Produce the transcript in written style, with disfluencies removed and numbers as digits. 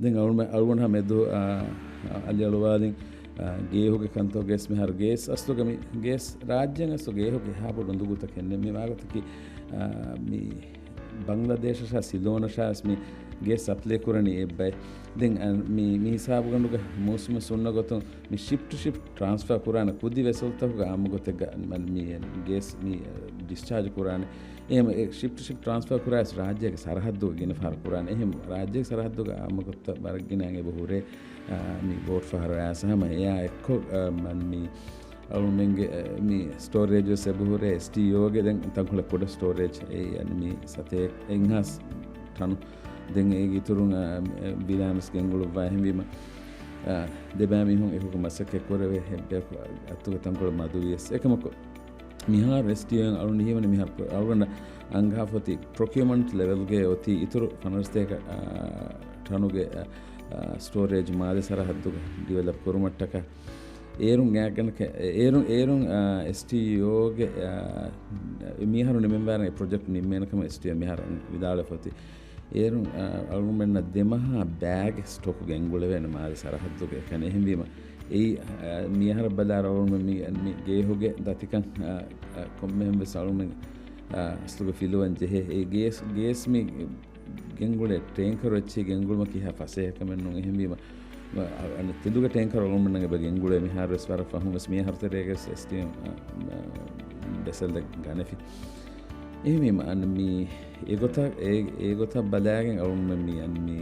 den algun ha medu ali alwadin geehuge kanto ges me har ges astuga mi ges rajyan astu geehuge ha bodu nduguta kenne me magotaki mi bangladesh sha silona sha mi ges apply kurani ebbay den mi hisabu ganduga mosuma sunna gotun mi ship to ship transfer kurana kudi vesultaga amugotega mi ges mi discharge kurana එහෙම ship ටු ship transfer කරාස් රාජ්‍යයක සරහද්දු ගෙන ෆාර කුරාන එහෙම රාජ්‍යයක සරහද්දු ආමගත බර්ගිනාගේ බහුරේ මි boat ෆාර ආසම යා එක්ක මන්මි අලුමෙන්ගේ මි storage එක බහුරේ STO ගේ දැන් තංකුල පොඩ ස්ටෝරේජ් ඒ යන්නේ සතේ එන්හස් තනු දැන් ඒ ගිතුරුන් බිලාමස් ගෙන්ගුළු වහින්වීම දෙබෑමි හුන් එකක මසක කරවේ හැබ්බේ අතුක තංකුල මදුවියස් එකමක මිහාර STO අලුන් හිවන මිහාර අලුන अंगाफोती प्रोक्यूरमेंट लेवल गे ओती इतुरु फनर्स्ते टनुगे स्टोरेज मादे सरहद्दु डेवलप कुरुमट्टक एरुं यागनक एरुं STO गे मिहारु निमेंबारे प्रोजेक्ट निमेनकम STO मिहार विदाले फोती एरुं अल्मुमेन देमहा बैग स्टॉक गे अंगुले वेन मादे सरहद्दु गे कने हिंदीमा ඒ මිහාර බදාරවුම මි ගේ හොගේ දතිකන් කොම්මෙම් වෙසලුමෙන් අස්ලුග ෆිලුවන් ජෙහෙ ඒ ගේස් මි ගෙන්ගුලේ ටැන්කර් වෙච්චි ගෙන්ගුල්ම කියා ෆසේ කමෙන් නුන් එහෙම අන තිදුග ටැන්කර් වලුම් නංග බ ගෙන්ගුලේ මිහාර වෙස් වර ෆහුම් වෙස් මිහාර තරේගස් STM බෙසල් ද ගනෆි එහෙම අන මි ඒගොත බදාගෙන් අවුම් මි අන් මි